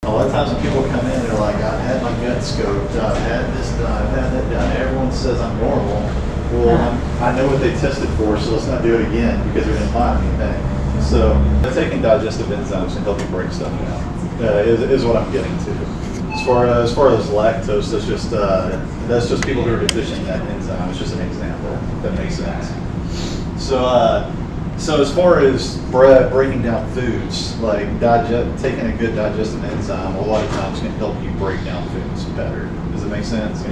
A lot of times when people come in, they're like, I've had my gut scoped, I've had this done, I've had that done. Everyone says I'm normal. Well, I know what they tested for, so let's not do it again because they didn't find anything. So taking digestive enzymes can help you break stuff down is what I'm getting to. As far as lactose, that's just people who are deficient in that enzyme. It's just an example. If that makes sense. So as far as breaking down foods, like taking a good digestive enzyme, a lot of times can help you break down foods better. Does it make sense?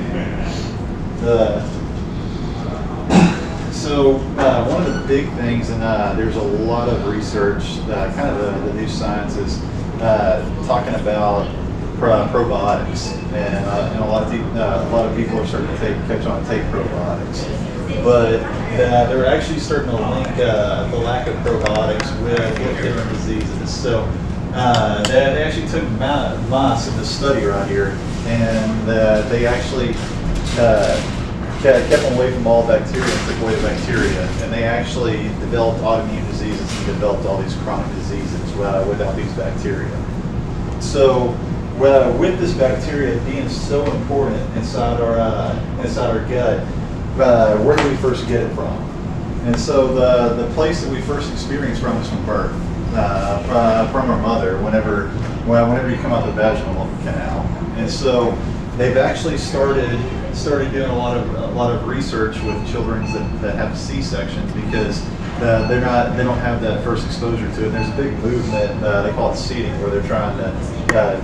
So one of the big things, and there's a lot of research, kind of the new science is talking about probiotics, and a lot of people are starting to catch on and take probiotics. But they're actually starting to link the lack of probiotics with different diseases. So they actually took mice in this study right here, and they actually kept them away from all bacteria and took away the bacteria. And they actually developed autoimmune diseases and developed all these chronic diseases without these bacteria. So with this bacteria being so important inside our gut, where do we first get it from? And so the place that we first experience from is from birth, from our mother. Whenever you come out the vaginal canal, and so they've actually started doing a lot of research with children that have C-sections because they don't have that first exposure to it. And there's a big movement, they call it seeding, where they're trying to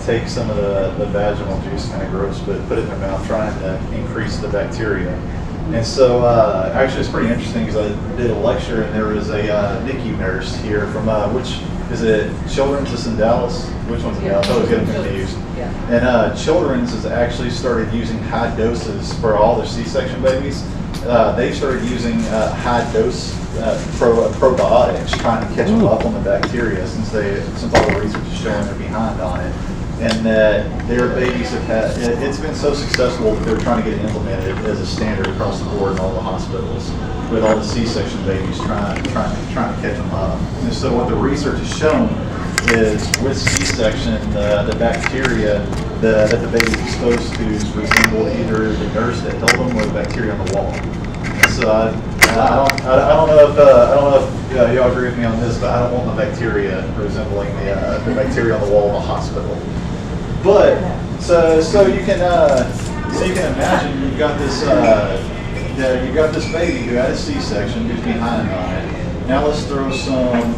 take some of the vaginal juice, kind of gross, but put it in their mouth, trying to increase the bacteria. And so actually it's pretty interesting because I did a lecture and there was a NICU nurse here from, which is it Children's is in Dallas? Which one's in Dallas? I was getting confused. And Children's has actually started using high doses for all their C-section babies. They started using high dose probiotics, trying to catch them up on the bacteria since all the research is showing they're behind on it. And that their babies have had, it's been so successful that they're trying to get it implemented as a standard across the board in all the hospitals, with all the C-section babies trying to catch them up. And so what the research has shown is with C-section, the bacteria that the baby's exposed to resemble either the nurse that held them or the bacteria on the wall. And so I don't know if y'all agree with me on this, but I don't want the bacteria resembling the bacteria on the wall in a hospital. But so you can imagine you've got this baby who had a C-section who's behind on it. Now let's throw some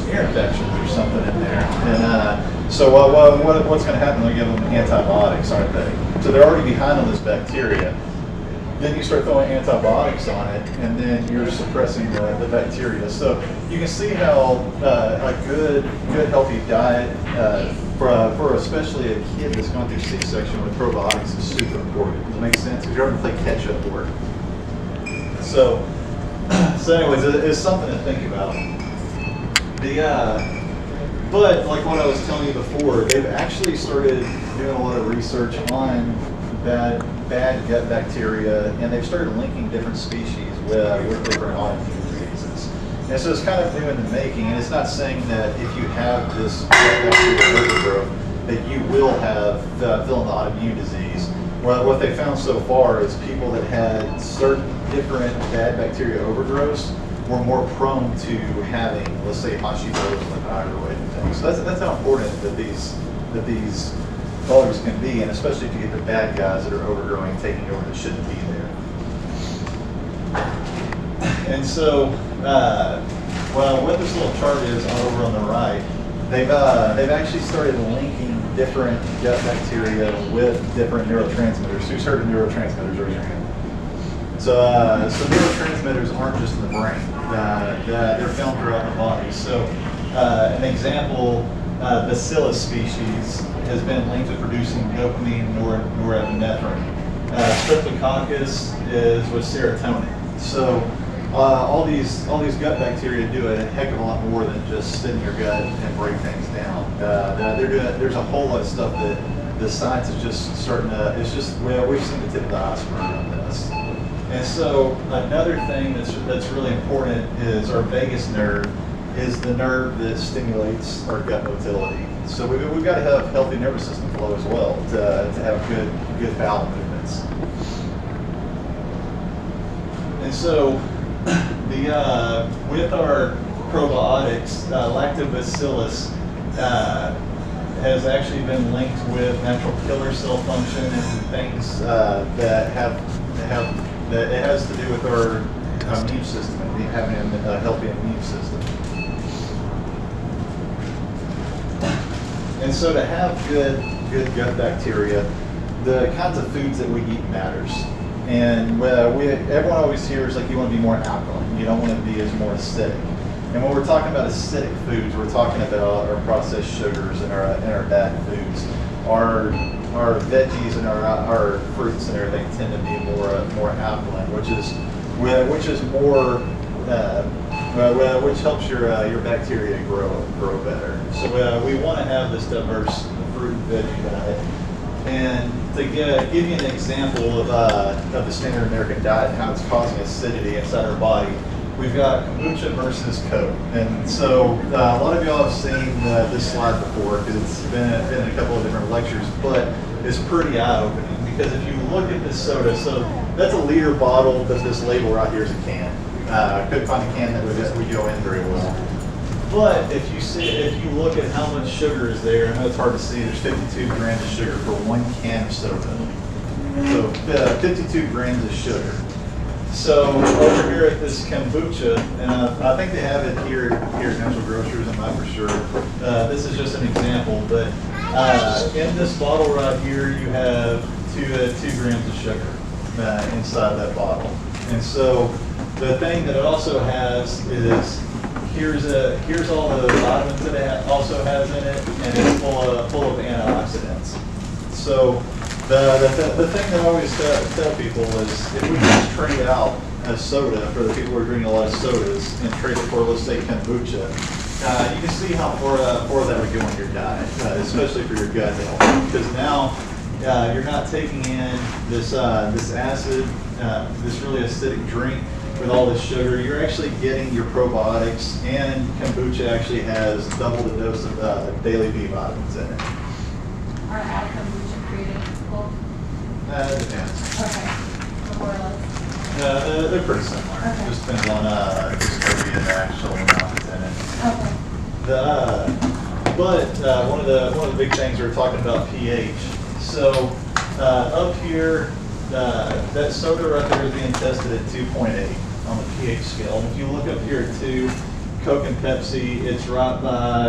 ear infections or something in there. And so what's going to happen? They'll give them antibiotics, aren't they? So they're already behind on this bacteria. Then you start throwing antibiotics on it, and then you're suppressing the bacteria. So you can see how a good healthy diet for especially a kid that's going through C-section with probiotics is super important. Does it make sense? Because you're going to play catch-up work. So anyways, it's something to think about. But like what I was telling you before, they've actually started doing a lot of research on bad gut bacteria, and they've started linking different species with different autoimmune diseases. And so it's kind of new in the making, and it's not saying that if you have this gut bacteria overgrowth that you will have fill in the autoimmune disease. Well, what they found so far is people that had certain different bad bacteria overgrowths were more prone to having, let's say, Hashimoto's and thyroid and things. So that's how important that these bugs can be, and especially if you get the bad guys that are overgrowing, taking over that shouldn't be there. And so, what this little chart is over on the right, they've actually started linking different gut bacteria with different neurotransmitters. Who's heard of neurotransmitters? Raise your hand. So neurotransmitters aren't just in the brain; they're found throughout the body. So, an example, Bacillus species has been linked to producing dopamine and norepinephrine. Streptococcus is with serotonin. So all these gut bacteria do a heck of a lot more than just sit in your gut and break things down. There's a whole lot of stuff that the science is just starting to. It's just we've seen the tip of the iceberg on this. And so another thing that's really important is our vagus nerve is the nerve that stimulates our gut motility. So we've got to have healthy nervous system flow as well to have good bowel movements. And so with our probiotics, lactobacillus has actually been linked with natural killer cell function and things that it has to do with our immune system and having a healthy immune system. And so to have good gut bacteria, the kinds of foods that we eat matters. And everyone always hears like you want to be more alkaline, you don't want to be as more acidic. And when we're talking about acidic foods, we're talking about our processed sugars and our bad foods. Our veggies and our fruits and everything tend to be more alkaline, which helps your bacteria grow better. So we want to have this diverse fruit and veggie diet. And to give you an example of the standard American diet and how it's causing acidity inside our body, we've got kombucha versus Coke. And so a lot of y'all have seen this slide before because it's been in a couple of different lectures, but it's pretty eye-opening because if you look at this soda, so that's a liter bottle, but this label right here is a can. I couldn't find a can that would go in very well. But if you look at how much sugar is there, I know it's hard to see, there's 52 grams of sugar for 1 can of soda. So 52 grams of sugar. So over here at this kombucha, and I think they have it here at Natural Grocers, I'm not for sure. This is just an example, but in this bottle right here, you have 2 grams of sugar inside that bottle. And so the thing that it also has is here's all the vitamins that it also has in it, and it's full of antioxidants. So the thing that I always tell people is if we just trade out a soda for the people who are drinking a lot of sodas and trade it for, let's say, kombucha, you can see how far that would go in your diet, especially for your gut health, because now you're not taking in this acid, this really acidic drink with all this sugar. You're actually getting your probiotics, and kombucha actually has double the dose of daily B vitamins in it. Are all kombucha created equal? It depends. Okay. More or less? They're pretty similar. Okay. Just depends on the actual amount that's in it. Okay. But one of the big things we're talking about pH. So up here, that soda right there is being tested at 2.8 on the pH scale. And if you look up here at 2, Coke and Pepsi, it's right by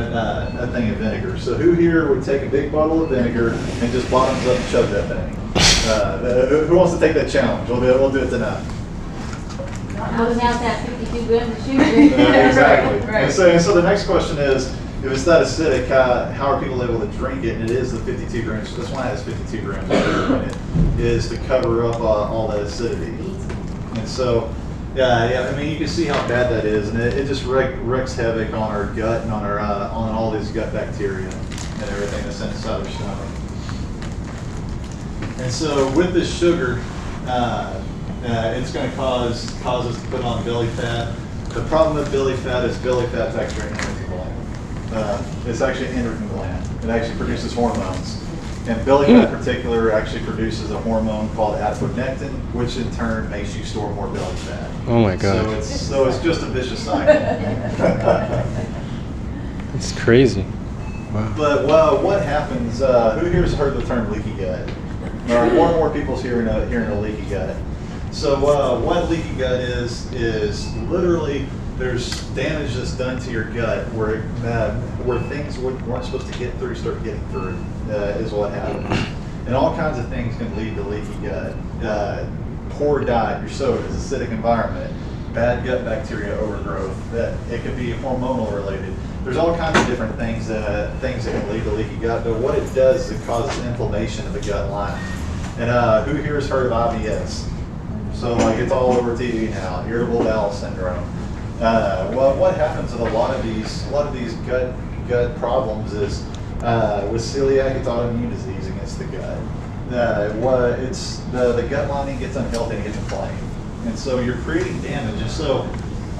a thing of vinegar. So who here would take a big bottle of vinegar and just bottoms up and chug that thing? Who wants to take that challenge? We'll do it tonight. Without that 52 grams of sugar. Exactly. Right. And so the next question is, if it's that acidic, how are people able to drink it? And it is the 52 grams. That's why it has 52 grams of sugar in it, is to cover up all that acidity. And so, yeah. I mean, you can see how bad that is, and it just wreaks havoc on our gut and on all these gut bacteria and everything that's inside our stomach. And so, with this sugar, it's going to cause us to put on belly fat. The problem with belly fat is belly fat's actually an endocrine gland. It's actually an endocrine gland. It actually produces hormones. And belly fat in particular actually produces a hormone called adiponectin, which in turn makes you store more belly fat. Oh my god. So it's just a vicious cycle. It's crazy. Wow. But what happens, who here's heard the term leaky gut? More and more people's hearing a leaky gut. So what leaky gut is literally there's damage that's done to your gut where things weren't supposed to get through start getting through is what happens. And all kinds of things can lead to leaky gut. Poor diet, your sodas, acidic environment, bad gut bacteria overgrowth. That it could be hormonal related. There's all kinds of different things that can lead to leaky gut. But what it does is it causes inflammation of the gut lining. And who here has heard of IBS? So like it's all over TV now, irritable bowel syndrome. Well, what happens with a lot of these gut problems is with celiac, it's autoimmune disease against the gut. The gut lining gets unhealthy and gets inflamed, and so you're creating damage. And so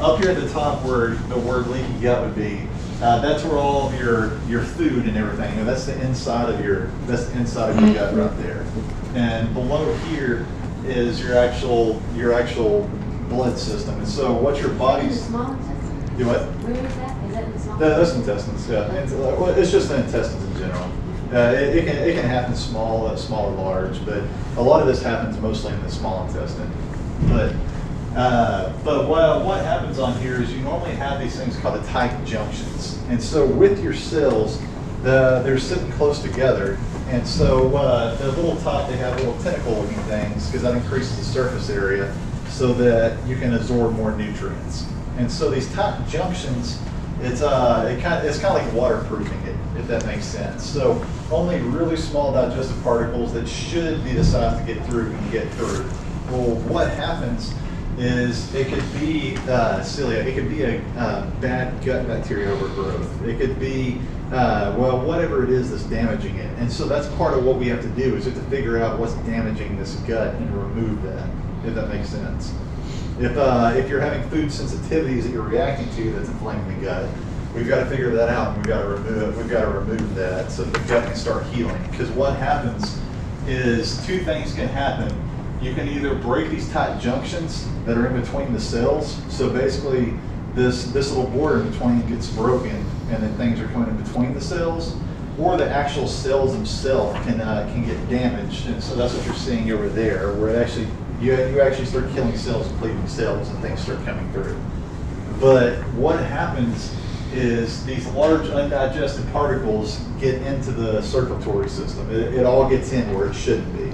up here at the top where the word leaky gut would be, that's where all of your food and everything. And that's the inside of your gut right there. And below here is your actual blood system. And so what your In the body's small intestine? do what? Where is that? Is that in the small? That's intestines. Yeah, well, it's just the intestines in general. It can happen small or large, but a lot of this happens mostly in the small intestine. But what happens on here is you normally have these things called the tight junctions, and so with your cells, they're sitting close together, and so the little top, they have little tentacle-looking things because that increases the surface area so that you can absorb more nutrients. And so these tight junctions, it's kind of like waterproofing it, if that makes sense. So only really small digestive particles that should be the size to get through can get through. Well, what happens is it could be cilia, it could be a bad gut bacteria overgrowth. It could be, whatever it is that's damaging it. And so that's part of what we have to do is we have to figure out what's damaging this gut and remove that, if that makes sense. If you're having food sensitivities that you're reacting to that's inflaming the gut, we've got to figure that out and we've got to remove that so that the gut can start healing. Because what happens is two things can happen. You can either break these tight junctions that are in between the cells. So basically this little border in between gets broken and then things are coming in between the cells, or the actual cells themselves can get damaged. And so that's what you're seeing over there, where it actually you actually start killing cells and cleaving cells and things start coming through. But what happens is these large undigested particles get into the circulatory system. It all gets in where it shouldn't be.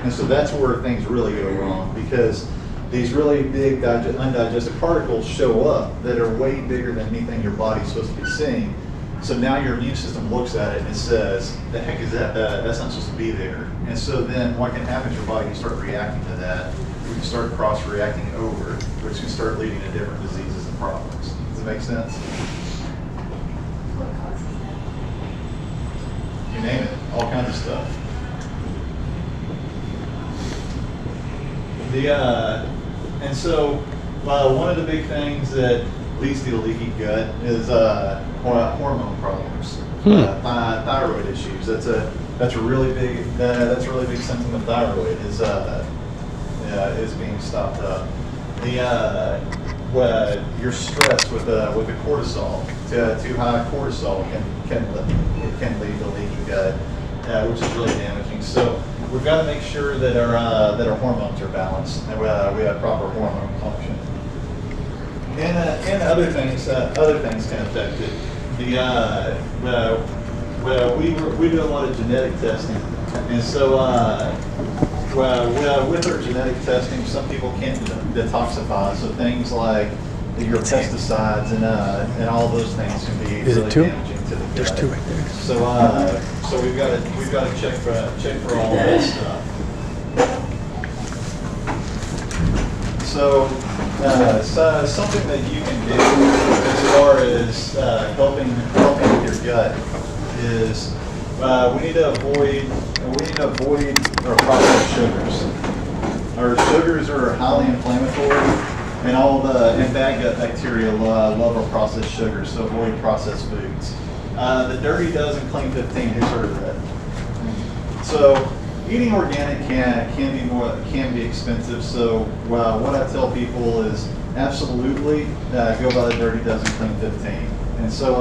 And so that's where things really go wrong, because these really big undigested particles show up that are way bigger than anything your body's supposed to be seeing. So now your immune system looks at it and it says, the heck is that? That's not supposed to be there. And so then what can happen is your body can start reacting to that. We can start cross-reacting over, which can start leading to different diseases and problems. Does it make sense? What causes that? You name it, all kinds of stuff. And so one of the big things that leads to a leaky gut is hormone problems, thyroid issues. That's a really big symptom of thyroid is being stopped up. Your stress with the cortisol, too high cortisol can lead to leaky gut, which is really damaging. So we've got to make sure that our hormones are balanced and we have proper hormone function. And other things can affect it. We do a lot of genetic testing, and so with our genetic testing, some people can't detoxify. So things like your pesticides and all those things can be really damaging to the gut. There's two right there. So we've got to check for all that stuff. So something that you can do as far as helping with your gut is we need to avoid our processed sugars. Our sugars are highly inflammatory, and bad gut bacteria love our processed sugars, so avoid processed foods. The Dirty Dozen Clean 15, who's heard of that? So eating organic can be expensive. So what I tell people is absolutely go by the Dirty Dozen Clean 15. And so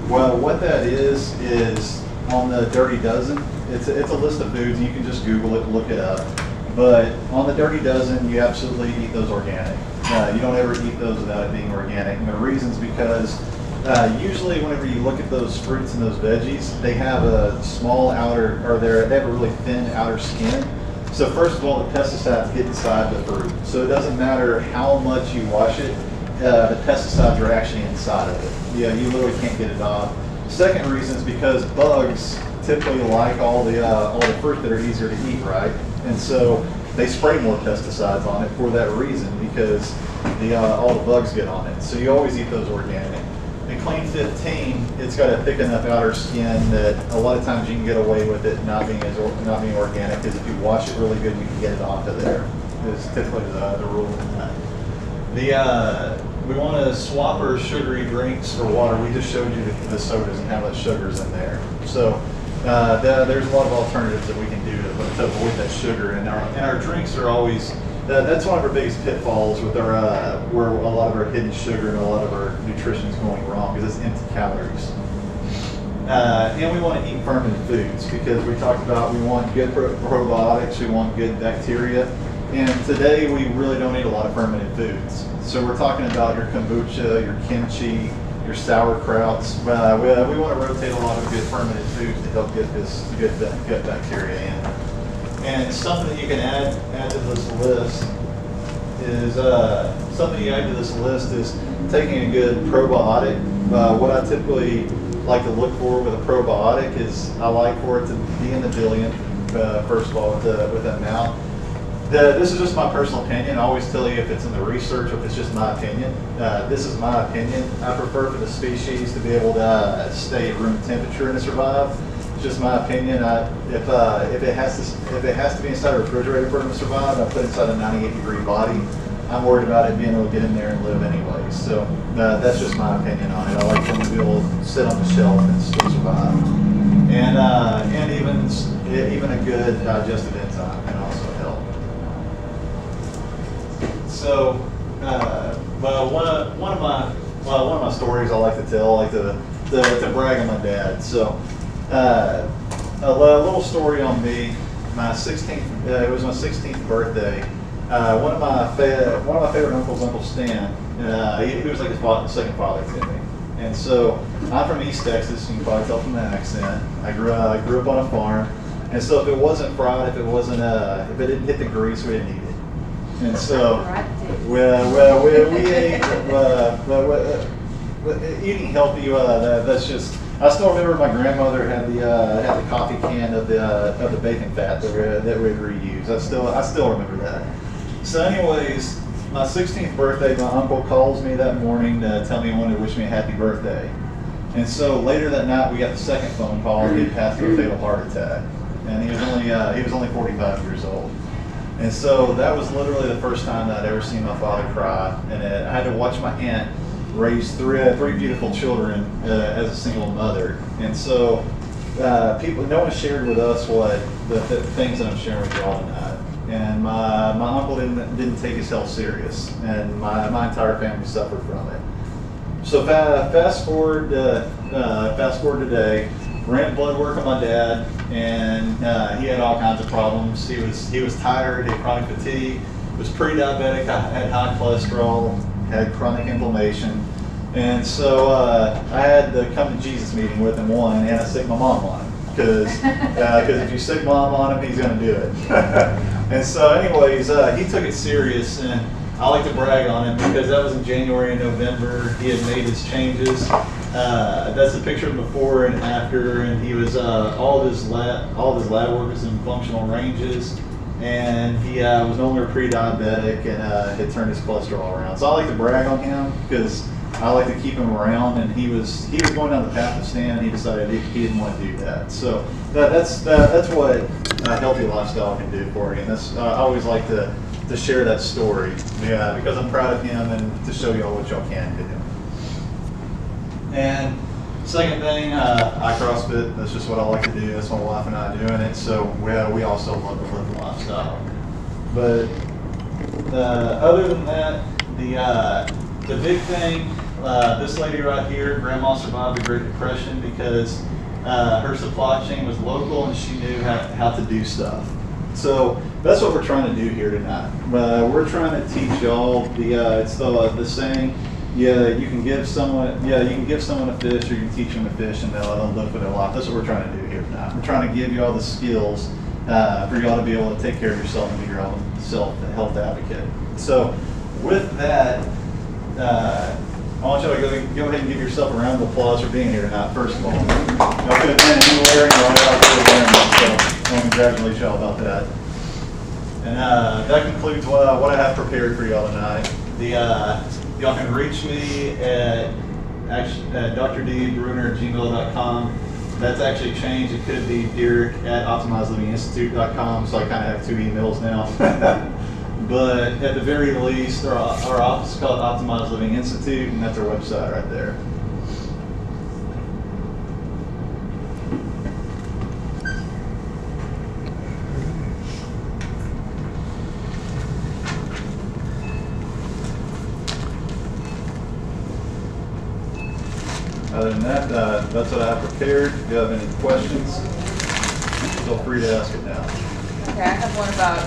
what that is on the Dirty Dozen, it's a list of foods, and you can just Google it, look it up. But on the Dirty Dozen, you absolutely eat those organic. You don't ever eat those without it being organic. And the reason's because usually whenever you look at those fruits and those veggies, they have a small they have a really thin outer skin. So first of all, the pesticides get inside the fruit. So it doesn't matter how much you wash it, the pesticides are actually inside of it. Yeah, you literally can't get it off. Second reason is because bugs typically like all the fruit that are easier to eat, right? And so they spray more pesticides on it for that reason, because all the bugs get on it. So you always eat those organic. The Clean 15, it's got a thick enough outer skin that a lot of times you can get away with it not being organic, because if you wash it really good, you can get it off of there. It's typically the rule in that. we want to swap our sugary drinks for water. We just showed you the sodas and how much sugar's in there. So there's a lot of alternatives that we can do to avoid that sugar. And our drinks are always, that's one of our biggest pitfalls with our where a lot of our hidden sugar and a lot of our nutrition is going wrong, because it's empty calories. And we want to eat fermented foods, because we talked about we want good probiotics, we want good bacteria. And today we really don't eat a lot of fermented foods. So we're talking about your kombucha, your kimchi, your sauerkrauts. We want to rotate a lot of good fermented foods to help get this good gut bacteria in. And something that you can add to this list is taking a good probiotic. What I typically like to look for with a probiotic is I like for it to be in the billion. First of all, with the amount. This is just my personal opinion. I always tell you if it's in the research or if it's just my opinion. This is my opinion. I prefer for the species to be able to stay at room temperature and to survive. It's just my opinion. If it has to be inside a refrigerator for them to survive, I put it inside a 98-degree body. I'm worried about it being able to get in there and live anyway. So that's just my opinion on it. I like them to be able to sit on the shelf and still survive. And even a good digestive enzyme can also help. So, one of my stories I like to tell, I like to brag on my dad. So, a little story on me. My 16th, it was my 16th birthday. One of my favorite uncles, Uncle Stan, he was like his second father to me. And so I'm from East Texas. You can probably tell from the accent. I grew up on a farm, and so if it wasn't fried, if it didn't hit the grease, we didn't eat it. And so, we ate, eating healthy. That's just. I still remember my grandmother had the coffee can of the bacon fat that we'd reuse. I still remember that. So, anyways, my 16th birthday, my uncle calls me that morning to tell me he wanted to wish me a happy birthday. And so later that night, we got the second phone call. He had passed through a fatal heart attack, and he was only 45 years old. And so that was literally the first time that I'd ever seen my father cry. And I had to watch my aunt raise three beautiful children as a single mother. And so no one shared with us what the things that I'm sharing with y'all tonight. And my uncle didn't take his health serious, and my entire family suffered from it. So fast forward today. Ran blood work on my dad, and he had all kinds of problems. He was tired, he had chronic fatigue, was pre-diabetic, had high cholesterol, had chronic inflammation, and so I had the come to Jesus meeting with him and I sick my mom on him, because if you sick mom on him, he's going to do it. And so, anyways, he took it serious, and I like to brag on him because that was in January and November. He had made his changes. That's the picture before and after, and he was all of his lab work was in functional ranges, and he was no longer pre-diabetic and had turned his cholesterol around. So I like to brag on him because I like to keep him around, and he was going down the path of Stan, and he decided he didn't want to do that. So that's what a healthy lifestyle can do for you, and I always like to share that story, because I'm proud of him and to show y'all what y'all can do. And second thing, I CrossFit. That's just what I like to do. That's my wife and I doing it. So we also love to live the lifestyle. But other than that, the big thing, this lady right here, Grandma survived the Great Depression because her supply chain was local and she knew how to do stuff. So that's what we're trying to do here tonight. We're trying to teach y'all it's the saying. You can give someone a fish, or you can teach them to fish, and they'll live for their life. That's what we're trying to do here tonight. We're trying to give you all the skills for y'all to be able to take care of yourself and be your own self-health advocate. So with that, I want y'all to go ahead and give yourself a round of applause for being here tonight, first of all. Y'all could have been anywhere, and y'all out there wearing them, so I want to congratulate y'all about that. And that concludes what I have prepared for y'all tonight. Y'all can reach me at drdbruner@gmail.com. That's actually changed. It could be Derek at optimizelivinginstitute.com, so I kind of have two emails now. But at the very least, our office is called Optimized Living Institute, and that's our website right there. Other than that, that's what I have prepared. If you have any questions, feel free to ask it now. Okay, I have one about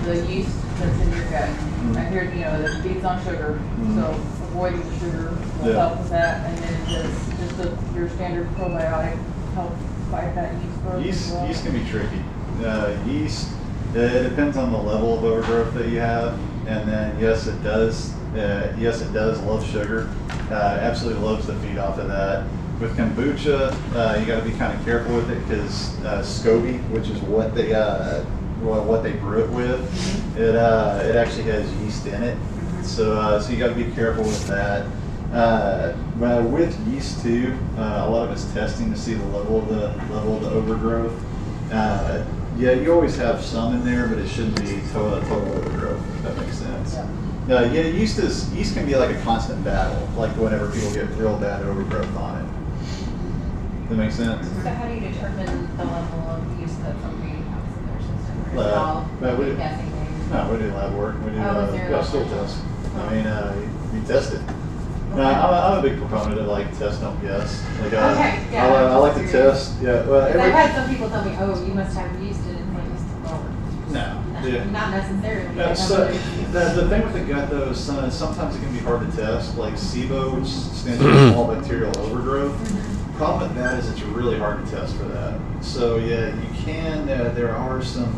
the yeast that's in your gut. I hear, that it feeds on sugar, so avoiding the sugar will help with that. And then does just your standard probiotic help fight that yeast growth as well? Yeast can be tricky. Yeast, it depends on the level of overgrowth that you have. And then yes, it does. Yes, it does love sugar. Absolutely loves to feed off of that. With kombucha, you got to be kind of careful with it because SCOBY, which is what they brew it with, it actually has yeast in it. So you got to be careful with that. But with yeast too, a lot of it's testing to see the level of the overgrowth. Yeah, you always have some in there, but it shouldn't be total overgrowth, if that makes sense. Yeah, yeast can be like a constant battle, like whenever people get real bad overgrowth on it. Does that make sense? So how do you determine the level of yeast that somebody has in their system? Or is it all we guessing games? No, we do lab work. We do Is there a stool test. I mean, you test it. I'm a big proponent of like test, don't guess. Like, Okay, yeah, I like to test. Yeah, well, I've had some people tell me, oh, you must have yeast in it. No. Yeah. Not necessarily. Yeah, so the thing with the gut though is sometimes it can be hard to test. Like SIBO, which stands for small bacterial overgrowth. Problem with that is it's really hard to test for that. So yeah, you can. There are some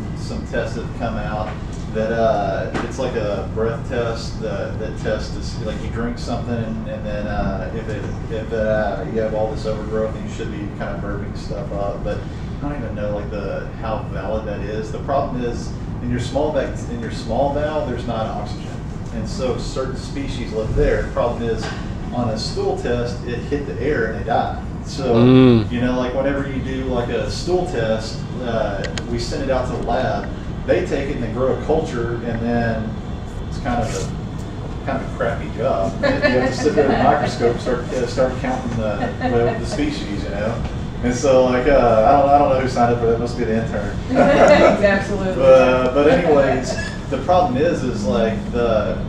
tests that come out that it's like a breath test. That test is like you drink something and then if you have all this overgrowth, then you should be kind of burping stuff up. But I don't even know like how valid that is. The problem is in your small bowel there's not oxygen, and so certain species live there. The problem is on a stool test it hit the air and they die. So like whenever you do like a stool test, we send it out to the lab. They take it and they grow a culture, and then it's kind of a crappy job. You have to sit there with a microscope and start counting the species, And so, like, I don't know who signed up for that. It must be the intern. Absolutely. But anyways, the problem is like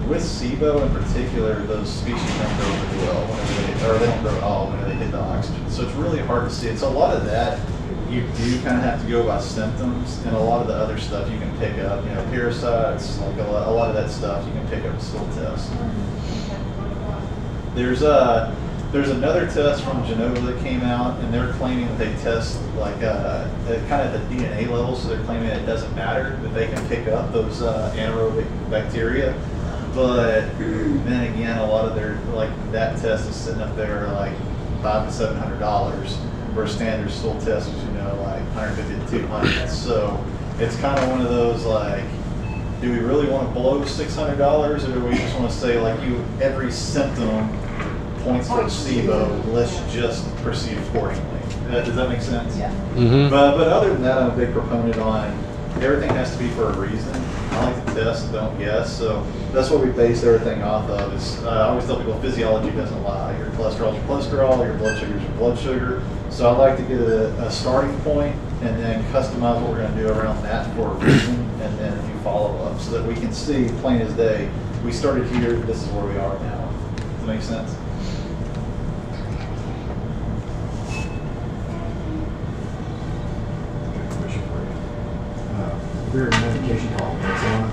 with SIBO in particular, those species don't grow really well they don't grow at all when they hit the oxygen. So it's really hard to see it. So a lot of that you do kind of have to go by symptoms, and a lot of the other stuff you can pick up. Parasites, like a lot of that stuff you can pick up with stool tests. There's another test from Genova that came out, and they're claiming that they test like kind of the DNA level, so they're claiming it doesn't matter, that they can pick up those anaerobic bacteria. But then again, a lot of that test is sitting up there like $500 to $700, where standard stool test is like $150 to $200. So it's kind of one of those like, do we really want to blow $600, or do we just want to say like every symptom points towards SIBO, let's just proceed accordingly. Does that make sense? Yeah. But other than that, I'm a big proponent on everything has to be for a reason. I like to test, don't guess. So that's what we base everything off of. I always tell people physiology doesn't lie. Your cholesterol is your cholesterol, your blood sugar is your blood sugar. So I like to get a starting point and then customize what we're going to do around that for a reason, and then do follow up so that we can see plain as day. We started here, this is where we are now. Does that make sense? Have you heard of a medication called Exelon?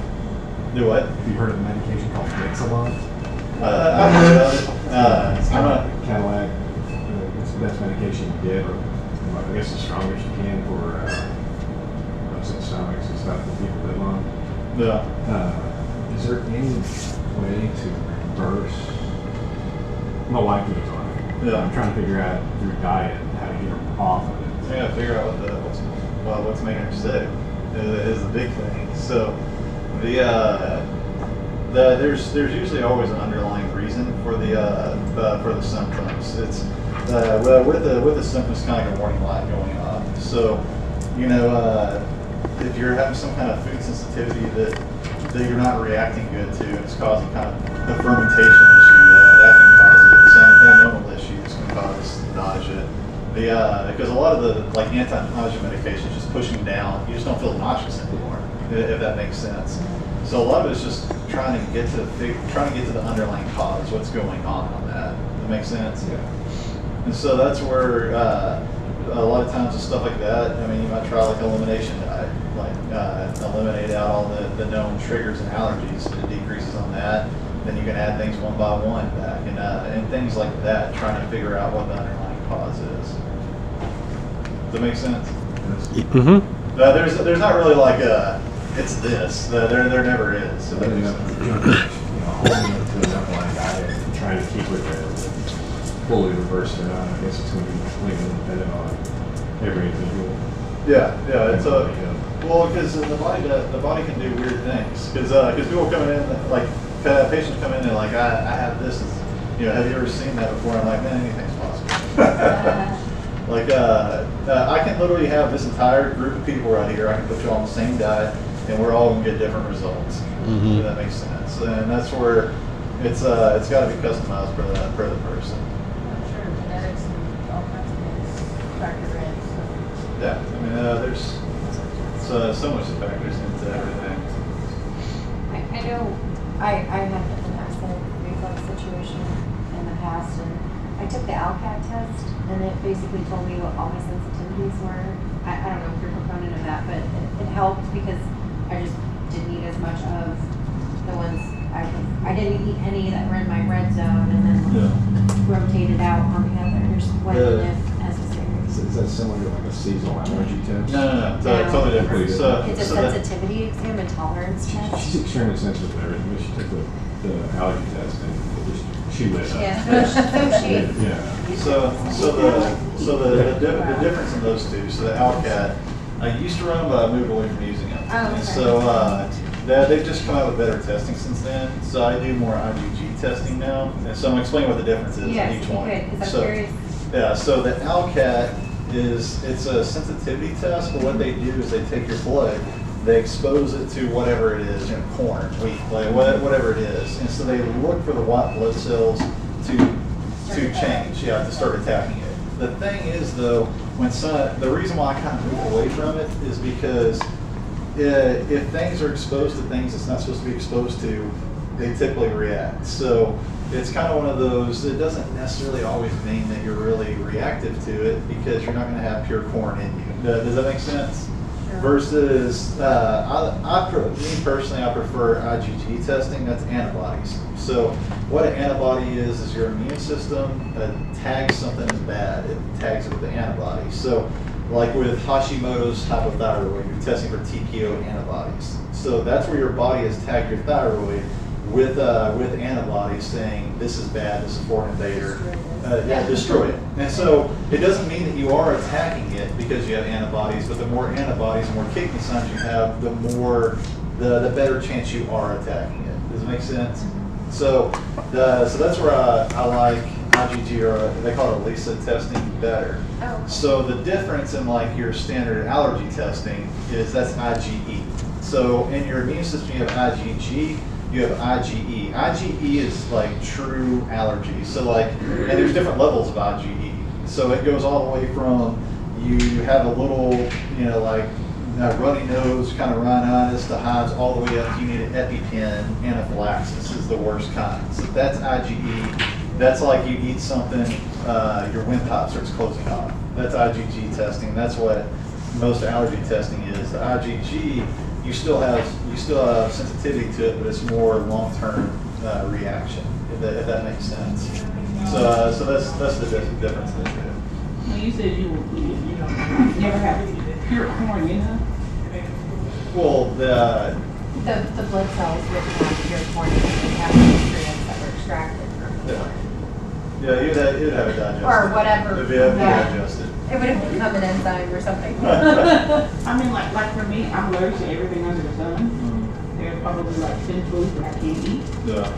Do what? Have you heard of a medication called Exelon? I've heard of it. It's kind of like Cadillac. It's the best medication you get, or I guess the strongest you can for upset stomachs and stuff for people that long. Yeah. Is there any way to reverse? My wife lives on it. Yeah. I'm trying to figure out through diet how to get her off of it. I gotta figure out what's making her sick is the big thing. So there's usually always an underlying reason for the symptoms. It's with the symptoms kind of like a warning light going off. So if you're having some kind of food sensitivity that that you're not reacting good to, and it's causing kind of a fermentation issue that can cause it. Some hormonal issues can cause nausea. Because a lot of the like anti-nausea medications just pushing down, you just don't feel nauseous anymore, if that makes sense. So a lot of it's just trying to get to the underlying cause, what's going on that. That makes sense? Yeah. And so that's where a lot of times with stuff like that, I mean, you might try like elimination diet, like eliminate out all the known triggers and allergies, and it decreases on that. Then you can add things one by one back, and things like that, trying to figure out what the underlying cause is. Does that make sense? Mm-hmm. There's not really like it's this. There never is. So that makes sense. Holding it to an underlying diet and trying to keep it fully reversed or not, I guess it's going to be completely dependent on every individual. Yeah, it's well, because the body can do weird things. Because people coming in, like patients come in and like I have this. Have you ever seen that before? I'm like, man, anything's possible. Like I can literally have this entire group of people right here. I can put you all on the same diet, and we're all gonna get different results. Mm-hmm. If that makes sense. And that's where it's got to be customized for the person. I'm sure genetics and all kinds of things factor in. So. Yeah, I mean, there's so much that factors into everything. I know I had an acid reflux situation in the past, and I took the ALCAT test, and it basically told me what all my sensitivities were. I don't know if you're a proponent of that, but it helped because I just didn't eat as much of the ones I didn't eat any that were in my red zone, and then rotated out on the others when if necessary. Is that similar to like a seasonal allergy test? No. It's totally different. It's It's a sensitivity exam and tolerance test. She's extremely sensitive to everything, but she took the allergy test and she lit up. Yeah. Yeah. So the difference in those two. So the ALCAT, I used to run them, but I moved away from using them. Oh, okay. And so they've just come out with better testing since then. So I do more IgG testing now. And so I'm gonna explain what the difference is in each one. Yes, because I'm curious. Yeah, so the ALCAT it's a sensitivity test, but what they do is they take your blood, they expose it to whatever it is, corn, wheat, like whatever it is, and so they look for the white blood cells to change, to start attacking it. The thing is though, the reason why I kind of move away from it is because if things are exposed to things it's not supposed to be exposed to, they typically react. So it's kind of one of those, it doesn't necessarily always mean that you're really reactive to it because you're not going to have pure corn in you. Does that make sense? Sure. Versus, me personally, I prefer IgG testing, that's antibodies. So what an antibody is your immune system tags something as bad, it tags it with the antibody. So like with Hashimoto's hypothyroid, you're testing for TPO antibodies. So that's where your body has tagged your thyroid with antibodies saying this is bad, this is a foreign invader, destroy it. And so it doesn't mean that you are attacking it because you have antibodies, but the more antibodies, the more kidney signs you have, the better chance you are attacking it. Does it make sense? So that's where I like IgG, or they call it ELISA testing, better. Oh. So the difference in like your standard allergy testing is that's IgE. So in your immune system you have IgG, you have IgE. IgE is like true allergy. So like, and there's different levels of IgE. So it goes all the way from you have a little, like runny nose, kind of rhinitis to hives, all the way up to you need an EpiPen. Anaphylaxis is the worst kind. So that's IgE. That's like you eat something, your windpipe starts closing off. That's IgG testing. That's what most allergy testing is. The IgG, you still have sensitivity to it, but it's more long-term reaction, if that makes sense. So that's the difference in the two. When you said you never had pure corn in her? Well, The blood cells would have pure corn and have nutrients that were extracted from the corn. yeah, you'd have it digested. Or whatever. It'd be Yeah. digested. It would have become an enzyme or something. I mean, like for me, I'm allergic to everything under the sun. There's probably like 10 foods that I can't eat. Yeah.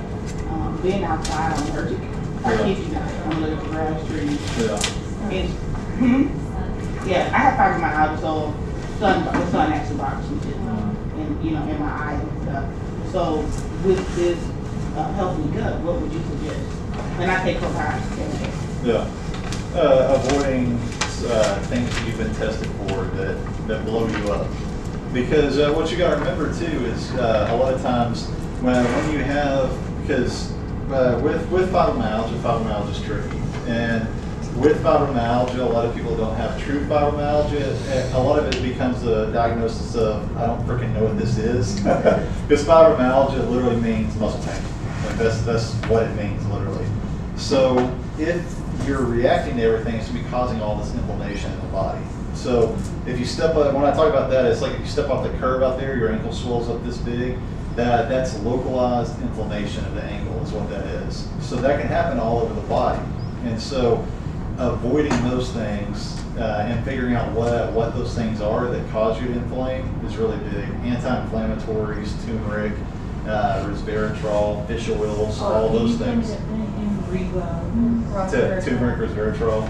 Being outside, I'm allergic. I kid you not. I'm allergic to grass, trees. Yeah. And, yeah, I have fibromyalgia, so the sun actually bothers me too. And, in my eyes and stuff. So with this healthy gut, what would you suggest? And I take probiotics every day. Yeah. Avoiding things that you've been tested for that blow you up. Because what you got to remember too is a lot of times when you have, because with fibromyalgia is tricky. And with fibromyalgia, a lot of people don't have true fibromyalgia. A lot of it becomes a diagnosis of, I don't freaking know what this is. Because fibromyalgia literally means muscle pain. Like that's what it means, literally. So if you're reacting to everything, it's going to be causing all this inflammation in the body. So if you step up, when I talk about that, it's like if you step off the curb out there, your ankle swells up this big, that's localized inflammation of the ankle is what that is. So that can happen all over the body. And so avoiding those things and figuring out what those things are that cause you to inflame is really big. Anti-inflammatories, turmeric, resveratrol, fish oils, all those things. Turmeric, resveratrol.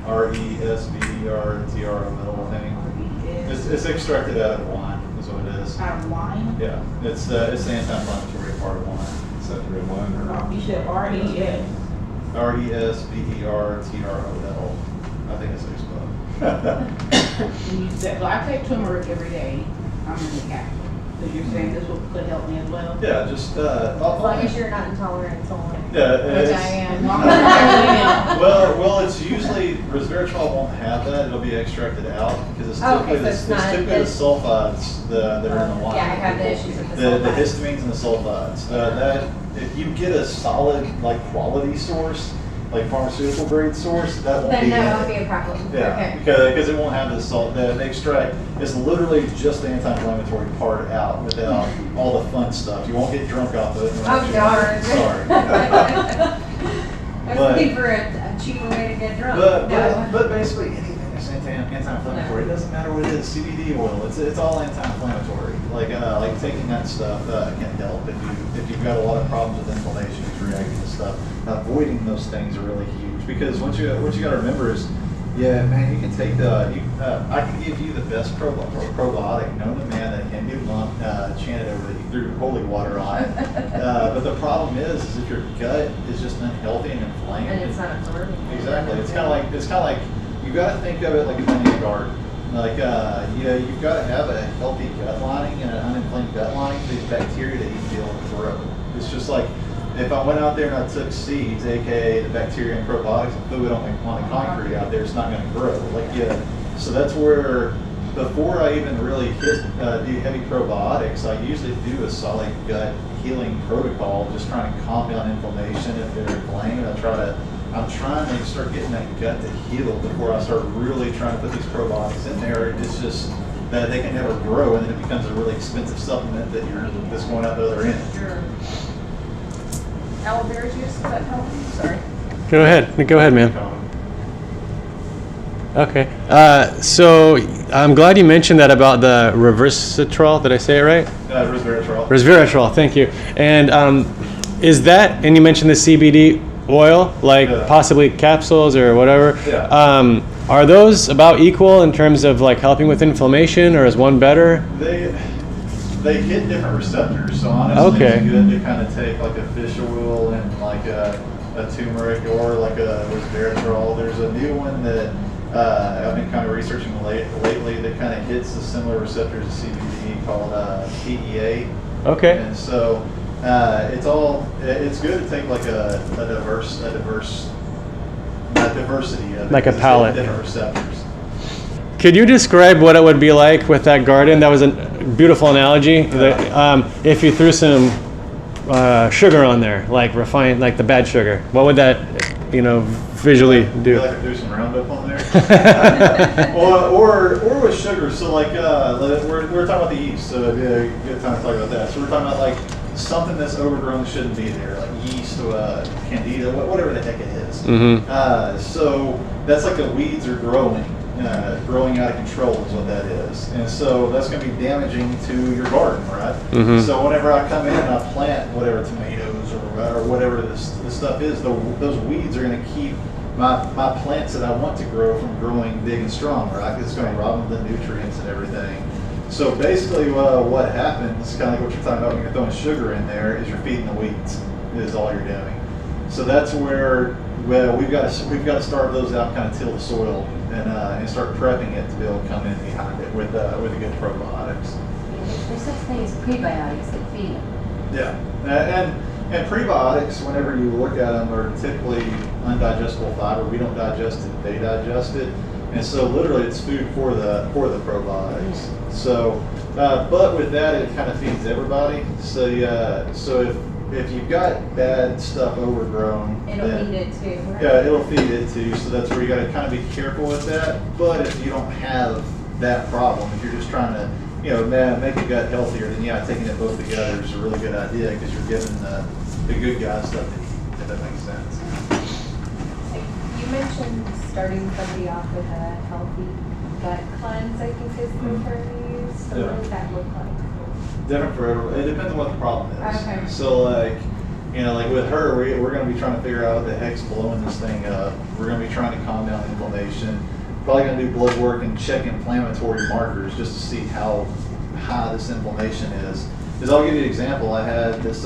RESVERTRO, I think. It's extracted out of wine, is what it is. Out of wine? Yeah, it's the anti-inflammatory part of wine. Is that red wine or? You said RES. RESVERTROL. I think it's explained. So I take turmeric every day. I'm in the capsule. So you're saying this could help me as well? Yeah, just As long as you're not intolerant to wine. Yeah, Which it's- I am. well, it's usually resveratrol won't have that. It'll be extracted out because it's Oh, typically, okay, so it's it's not- typically the sulfides that are in the wine. Yeah, I have the issues with the The sulfides. histamines and the sulfides. That if you get a solid quality source, like pharmaceutical grade source, that won't Then be that in won't it. be a problem. Yeah, Okay. because it won't have the salt. The extract is literally just the anti-inflammatory part out without all the fun stuff. You won't get drunk off of it. Oh, darn. Sorry. I was But- looking for a cheaper way to get drunk. But basically anything that's anti-inflammatory, it doesn't matter what it is. CBD oil, it's all anti-inflammatory. Like taking that stuff can help if you've got a lot of problems with inflammation, if you're reacting to stuff. Avoiding those things are really huge because what you got to remember is, yeah, man, you can take I can give you the best probiotic known to man that Hindu monk chanted over that he threw holy water on. But the problem is if your gut is just unhealthy and inflamed, And it's not absorbing. exactly. It's kind of like you got to think of it like a mini garden. Like you've got to have a healthy gut lining and an uninflamed gut lining for these bacteria to eat, deal, and grow. It's just like if I went out there and I took seeds, aka the bacteria and probiotics, and threw it on the concrete out there, it's not going to grow. So that's where before I even really do heavy probiotics, I usually do a solid gut healing protocol, just trying to calm down inflammation if they're inflamed. I'm trying to start getting that gut to heal before I start really trying to put these probiotics in there. It's just that they can never grow, and then it becomes a really expensive supplement that's going out the other end. Sure. Aloe vera juice, does that help? Sorry. Go ahead, man. Okay. So I'm glad you mentioned that about the resveratrol. Did I say it right? Resveratrol. Resveratrol. Thank you. And is that? And you mentioned the CBD oil, like possibly capsules or whatever. Yeah. Are those about equal in terms of like helping with inflammation, or is one better? They hit different receptors, so honestly, Okay. it's good to kind of take like a fish oil and like a turmeric or like a resveratrol. There's a new one that I've been kind of researching lately that kind of hits the similar receptors as CBD called PEA. Okay. And so it's good to take like a diversity of it, Like a 'cause it's palette. different receptors. Could you describe what it would be like with that garden? That was a beautiful analogy. If you threw some sugar on there, like refined, like the bad sugar, what would that, visually do? Feel like I threw some Roundup on there. or with sugar. So we're talking about the yeast, so it'd be a good time to talk about that. So we're talking about like something that's overgrown shouldn't be there, like yeast or candida, whatever the heck it is. Mm-hmm. So that's like the weeds are growing out of control is what that is. And so that's going to be damaging to your garden, right? Mm-hmm. So whenever I come in and I plant whatever tomatoes or whatever this stuff is, those weeds are going to keep my plants that I want to grow from growing big and strong, right? It's going to rob them of the nutrients and everything. So basically, what happens, kind of like what you're talking about when you're throwing sugar in there, is you're feeding the weeds. Is all you're doing. So that's where we've got to start those out, kind of till the soil and start prepping it to be able to come in behind it with the good probiotics. There's such things as prebiotics that feed them. Yeah, and prebiotics, whenever you look at them, are typically undigestible fiber. We don't digest it; they digest it, and so literally it's food for the probiotics. So, but with that, it kind of feeds everybody. So if you've got bad stuff overgrown, It'll then, feed it too. Right? yeah, it'll feed it too. So that's where you got to kind of be careful with that. But if you don't have that problem, if you're just trying to make your gut healthier, then yeah, taking it both together is a really good idea because you're giving the good guys stuff to eat, if that makes sense. You mentioned starting somebody off with a healthy gut cleanse, I think is the term you use. So Yeah. what does that look like? Different for everyone. It depends on what the problem is. Okay. So like with her, we're going to be trying to figure out what the heck's blowing this thing up. We're going to be trying to calm down inflammation. Probably going to do blood work and check inflammatory markers just to see how high this inflammation is. Because I'll give you an example. I had this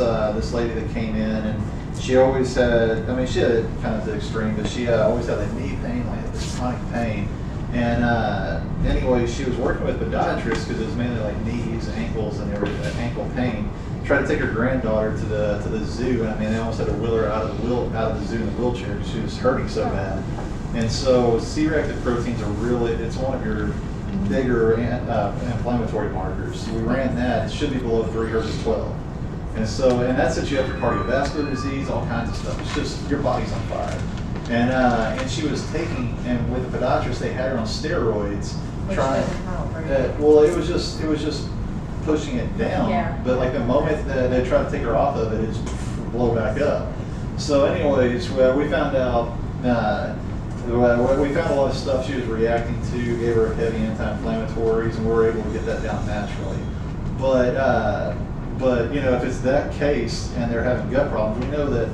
lady that came in and she always had, she had it kind of to the extreme, but she always had a knee pain, like this chronic pain. And anyway, she was working with podiatrists because it was mainly like knees, ankles, and everything, ankle pain. Tried to take her granddaughter to the zoo, and they almost had to wheel her out of the zoo in a wheelchair because she was hurting so bad. And so C-reactive proteins are it's one of your bigger inflammatory markers. So we ran that. It should be below 3, hers is 12. And that sets you up for cardiovascular disease, all kinds of stuff. It's just your body's on fire. And she was taking, and with the podiatrist, they had her on steroids. Which doesn't help, right? Well, it was just pushing it down. Yeah. But like the moment that they tried to take her off of it, it just blow back up. So anyways, we found out, we found a lot of stuff she was reacting to, gave her heavy anti-inflammatories, and we were able to get that down naturally. But if it's that case and they're having gut problems, we know that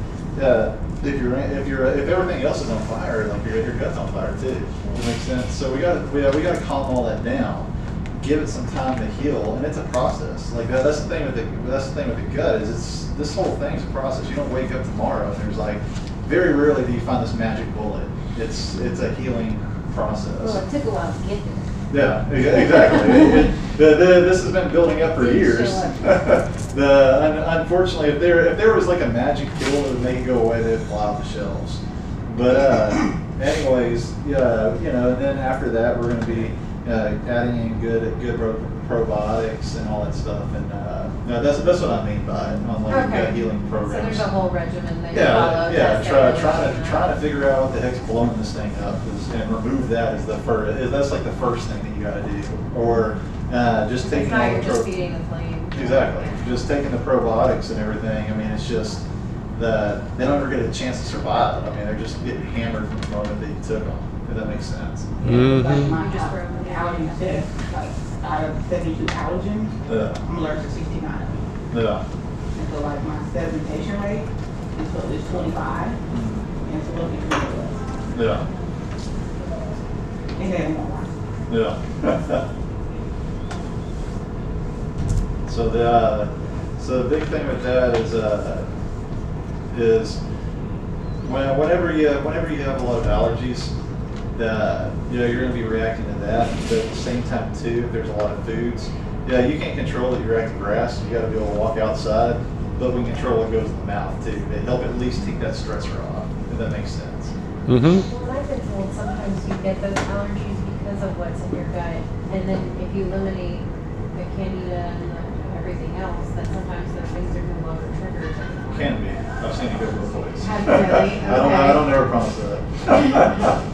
if everything else is on fire, like your gut's on fire too. That makes sense. So we got to calm all that down. Give it some time to heal, and it's a process. Like that's the thing with the gut is this whole thing's a process. You don't wake up tomorrow and there's like very rarely do you find this magic bullet. It's a healing process. Well, it took a while to get there. Yeah, exactly. This has been building up for years. Unfortunately, if there was like a magic pill that would make it go away, they'd fly off the shelves. But anyways, and then after that, we're going to be adding in good probiotics and all that stuff, and that's what I mean by it on like gut healing programs. So there's a whole regimen that you follow. Trying to figure out what the heck's blowing this thing up and remove that is that's like the first thing that you got to do, or just taking now all you're the just feeding the flame. Exactly, just taking the probiotics and everything. It's just they don't ever get a chance to survive. They're just getting hammered from the moment that you took them. If that makes sense. Mm-hmm. Like my You just broke the allergy test, like out of 72 allergens, Yeah. I'm allergic to 69 of them. Yeah. And so like my sedimentation rate is 25, and it's a little bit less. Yeah. And then more. Yeah. So the big thing with that is whenever you have a lot of allergies, you're going to be reacting to that. But at the same time too, if there's a lot of foods, you can't control that you're reacting to grass. You got to be able to walk outside, but we can control what goes in the mouth too. They help at least take that stressor off. If that makes sense. Mm-hmm. Well, I've been told sometimes you get those allergies because of what's in your gut, and then if you eliminate the candida and everything else, that sometimes those things are no longer triggered. Can be. I've seen it go both ways. Have you really? I don't ever promise that.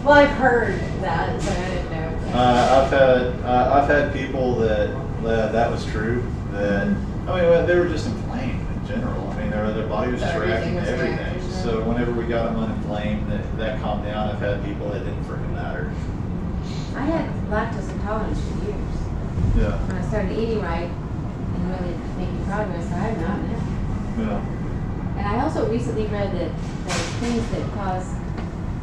Well, I've heard that, so I didn't know. I've had people that was true. That they were just inflamed in general. Their body was just So reacting to everything was everything. reacting, yeah. So whenever we got them uninflamed, that calmed down. I've had people that didn't freaking matter. I had lactose intolerance for years. Yeah. When I started eating right and really making progress, I have not now. Yeah. And I also recently read that there's things that cause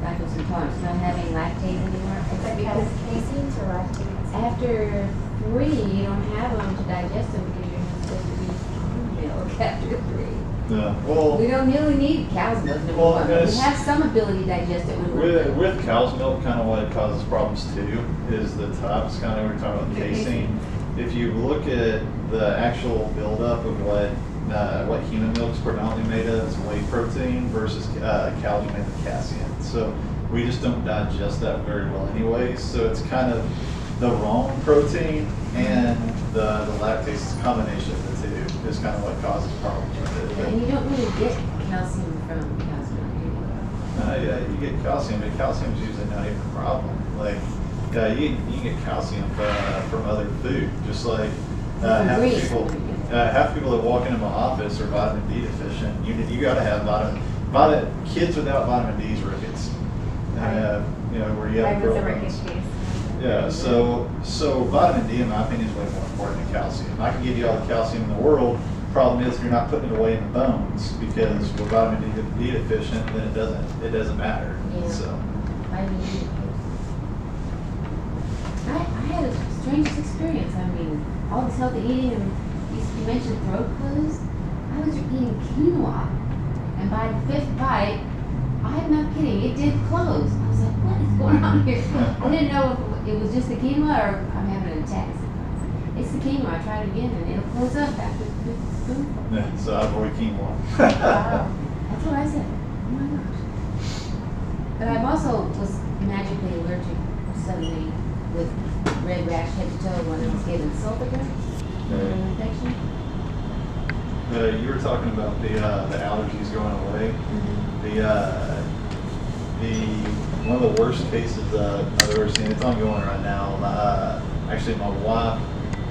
lactose intolerance, not having lactase anymore. Is that because caseins or lactates? After 3, you don't have them to digest them because you're not supposed to eat milk after 3. Yeah. Well, We don't really need cow's milk, number Well, one, but we it's- have some ability to digest it when we're with cow's milk, kind of what it causes problems too is the tops. Kind of we're talking about casein. If you look at the actual buildup of what human milk is predominantly made of, is whey protein versus cows made of casein. So we just don't digest that very well anyways. So it's kind of the wrong protein and the lactase combination of the two is kind of what causes problems with it. And you don't really get calcium from cow's milk, do you? Yeah, you get calcium, but calcium is usually not even a problem. Like, you can get calcium from other food, just like half the people. Half the people that walk into my office are vitamin D deficient. You got to have vitamin. Kids without vitamin D is rickets. Where you have I was a problems. rickets case. Yeah, so vitamin D, in my opinion, is way more important than calcium. I can give you all the calcium in the world. Problem is, you're not putting it away in the bones because we're vitamin D deficient, then it doesn't matter. Yeah. So. Vitamin D. I had a strangest experience. I mean, all this healthy eating, and you mentioned throat closed. I was eating quinoa, and by the 5th bite, I'm not kidding, it did close. I was like, what is going on here? I didn't know if it was just the quinoa or I'm having an attack. It's the quinoa. I tried it again, and it'll close up after the 5th spoonful. Yeah, so I avoid quinoa. Wow. That's what I said. Oh my gosh. But I also was magically allergic suddenly with red rash head to toe when I was given sulfur infection. You were talking about the allergies going away. The one of the worst cases I've ever seen. It's ongoing right now. Actually, my wife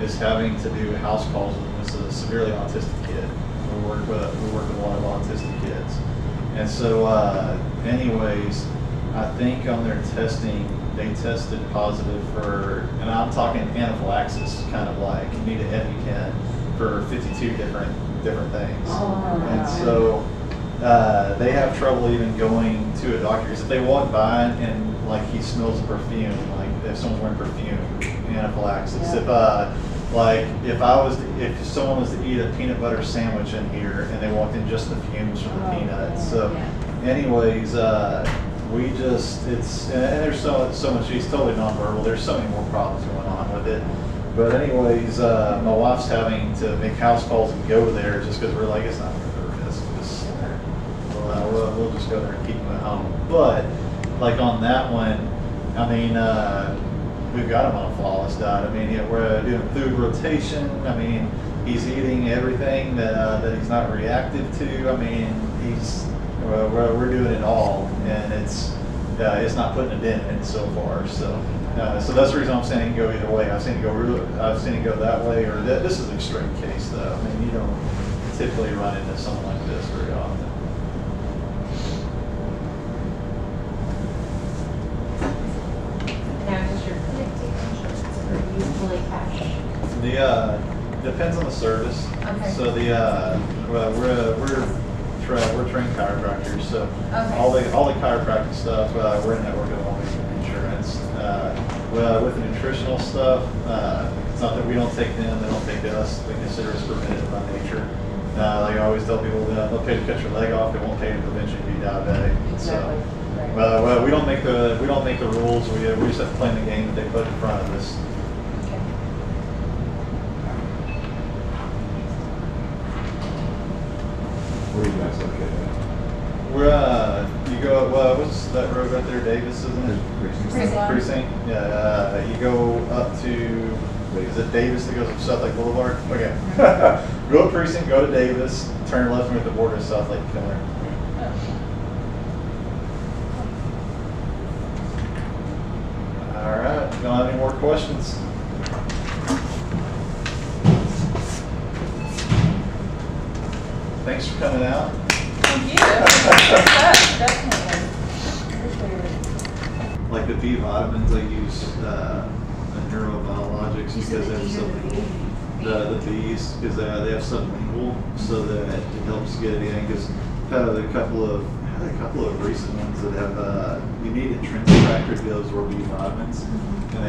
is having to do house calls with this severely autistic kid. We work with a lot of autistic kids, and so anyways, I think on their testing they tested positive for, and I'm talking anaphylaxis, kind of like you need an EpiPen for 52 different things. And so they have trouble even going to a doctor because if they walk by and like he smells the perfume, like if someone's wearing perfume, anaphylaxis. If someone was to eat a peanut butter sandwich in here and they walked in just the fumes from the peanuts. So anyways, and there's so much, he's totally nonverbal. There's so many more problems going on with it. But anyways, my wife's having to make house calls and go there just because we're like, it's not worth the risk. We'll just go there and keep him at home. But like on that one, I mean, we've got him on a flawless diet. I mean, we're doing food rotation. I mean, he's eating everything that he's not reactive to. I mean, we're doing it all, and it's not putting a dent in it so far. So that's the reason I'm saying it can go either way. I've seen it go that way, or this is an extreme case though. I mean, you don't typically run into something like this very often. Now, does your clinic take insurance or do you fully cash? Depends on the service. Okay. So we're trained chiropractors, so Okay. all the chiropractic stuff, we're in network of always insurance. With the nutritional stuff, it's not that we don't take them, they don't take us. We consider us preventative by nature. Like I always tell people, they'll pay to cut your leg off, they won't pay to prevent you to be diabetic. Exactly. Right. So, we don't make the rules. We just have to play the game that they put in front of us. Okay. Where are you guys located at? You go, what's that road right there, Davis, isn't it? Precinct. Yeah, you go up to, is it Davis that goes up South Lake Boulevard? Okay. Go up Precinct, go to Davis, turn left and at the border of South Lake Killer. All right, don't have any more questions? Thanks for coming out. Thank you. Definitely. Appreciate it. Like the B vitamins, I use the neurobiologics because they have the B's because they have sublingual, so that it helps get it in. Because I've had a couple of recent ones that have you need intrinsic factors to absorb B vitamins, and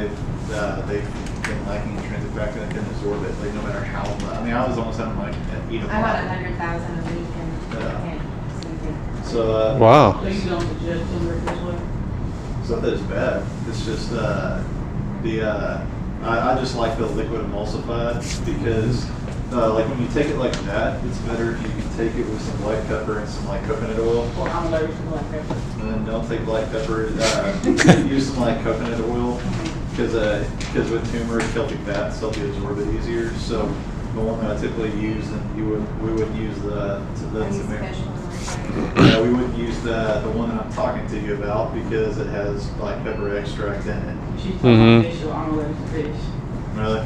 they've been lacking intrinsic factor that can absorb it, like no matter how much. I mean, I was almost having like eat a I bought bottle. 100,000 a week and Yeah. I can't see anything. So Wow. So you don't suggest turmeric as well? it's not that it's bad. It's just I just like the liquid emulsified because like when you take it like that, it's better if you can take it with some black pepper and some like coconut oil. Well, I'm allergic to black pepper. And then don't take black pepper. Use some like coconut oil because with turmeric, healthy fats help you absorb it easier. So the one that I typically use, and we wouldn't use the I use turmeric. fish oil. Yeah, we wouldn't use the one that I'm talking to you about because it has black pepper extract in it. She's talking about fish, so I'm allergic to fish. Really?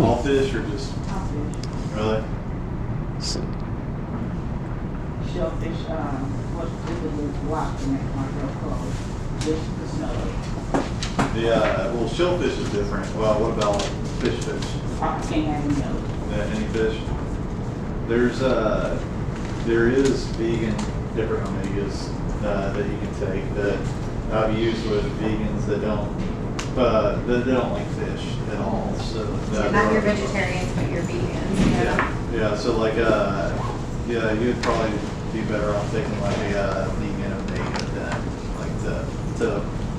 All fish or just All fish. really? Shellfish, what's typically blocked to make my girl clothes. Just the smell of it. Well, shellfish is different. Well, what about fish? I can't have any of it. Any fish? There is vegan different omegas that you can take that I've used with vegans that don't like fish at all. So Not your vegetarians, but your vegans. yeah. So like you'd probably be better off taking like a vegan omega than like to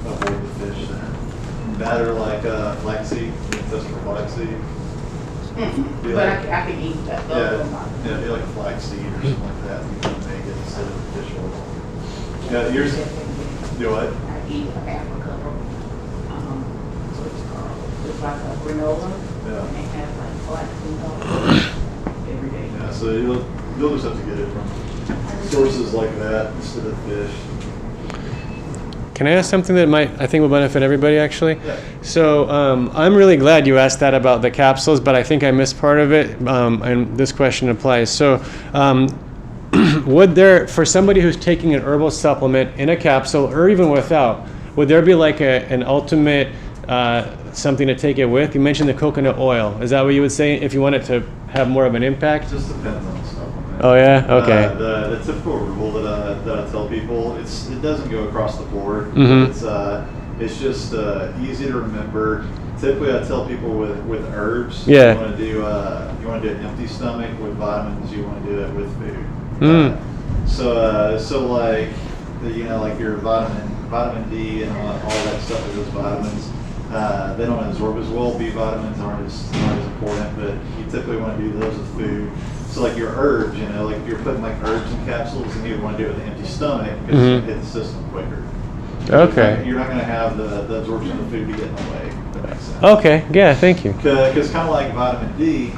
avoid the fish then. That or like flaxseed, just for flaxseed. Be But like- I can eat that. Yeah, be like a flaxseed or something like that. You can make it instead of fish oil. Yeah, yours. Do what? I eat a half a cup of, so it's called, it's like a granola. Yeah. And they have like flaxseed oil every day. Yeah, so you'll just have to get it from sources like that instead of fish. Can I ask something that I think will benefit everybody actually? Yeah. So I'm really glad you asked that about the capsules, but I think I missed part of it, and this question applies. So would there, for somebody who's taking an herbal supplement in a capsule or even without, would there be like an ultimate something to take it with? You mentioned the coconut oil. Is that what you would say if you want it to have more of an impact? It just depends on the supplement. Oh yeah? Okay. The typical rule that I tell people, it doesn't go across the board. Mhm. It's just easy to remember. Typically, I tell people with herbs, Yeah. you want to do an empty stomach. With vitamins, you want to do it with food. Mm. So like like your vitamin D and all that stuff with those vitamins, they don't absorb as well. B vitamins aren't as important, but you typically want to do those with food. So like your herbs, like if you're putting like herbs in capsules, and you want to do it with an empty stomach because Mhm. it hits the system quicker. Okay. You're not going to have the absorption of the food to get in the way. If that makes sense. Okay. Yeah. Thank you. Because kind of like vitamin D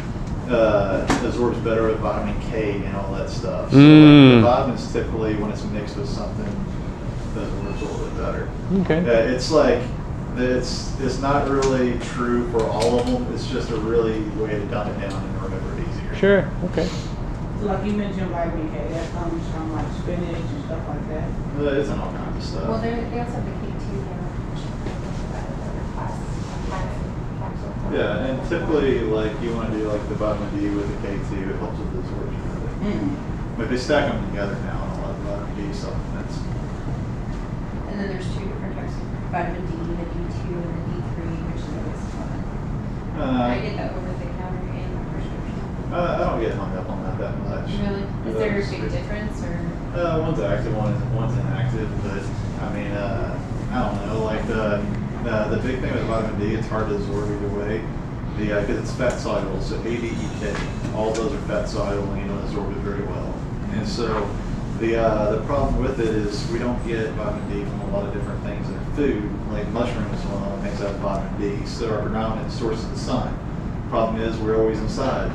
absorbs better with vitamin K and all that stuff. So Mm. the vitamins typically, when it's mixed with something, doesn't absorb it better. Okay. It's like it's not really true for all of them. It's just a really way to dumb it down and remember it easier. Sure. Okay. So like you mentioned vitamin K, that comes from like spinach and stuff like that. It's in all kinds of stuff. Well, they also have the K2 capsule. Yeah, and typically, like, you want to do, like, the vitamin D with the K2, it helps with the absorption of it. But they stack them together now in a lot of vitamin D supplements. And then there's two different types of vitamin D, the D2 and the D3, which is the most common. I get that over the counter and my prescription. I don't get hung up on that much. Really? Is there a big difference or? One's active, one's inactive, but, I mean, I don't know, like, the big thing with vitamin D, it's hard to absorb either way. Because it's fat soluble, so A, D, E, K, all those are fat soluble and you don't absorb it very well. And so the problem with it is we don't get vitamin D from a lot of different things in our food, like mushrooms, one of the things that have vitamin D. So our predominant source is the sun. Problem is we're always inside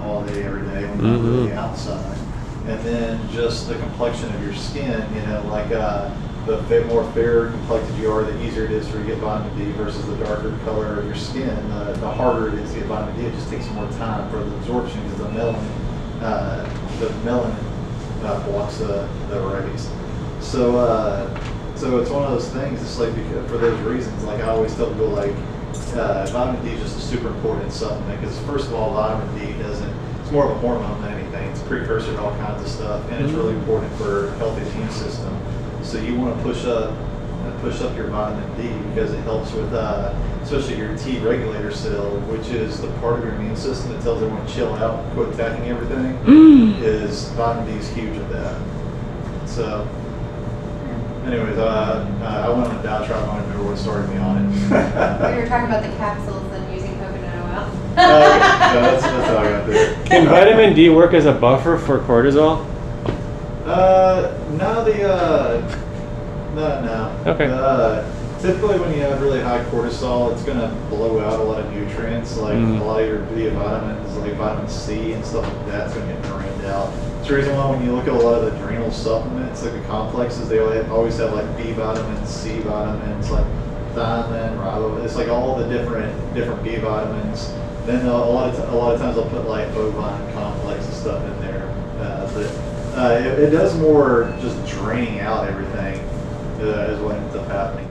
all day, every day, when we're not really outside. And then just the complexion of your skin, like the more fair complected you are, the easier it is for you to get vitamin D versus the darker color of your skin. The harder it is to get vitamin D. It just takes more time for the absorption because the melanin blocks the rays. So it's one of those things. It's like for those reasons, like I always tell people, like vitamin D is just a super important supplement because first of all, vitamin D it's more of a hormone than anything. It's a precursor to all kinds of stuff, and it's really important for a healthy immune system. So you want to push up your vitamin D because it helps with especially your T regulator cell, which is the part of your immune system that tells everyone to chill out, quit attacking everything, is vitamin D is huge at that. So, anyways, I went on a diatribe. I don't remember what started me on it. We were talking about the capsules and using coconut oil. That's how I got there. Can vitamin D work as a buffer for cortisol? No. Okay. Typically, when you have really high cortisol, it's going to blow out a lot of nutrients, like a lot of your B vitamins, like vitamin C and stuff like that's going to get drained out. It's the reason why when you look at a lot of the adrenal supplements, like the complexes, they always have like B vitamins, C vitamins, like thiamine, riboflavin. It's like all the different B vitamins. Then a lot of times they'll put like bovine complex and stuff in there. It does more just draining out everything is what ends up happening.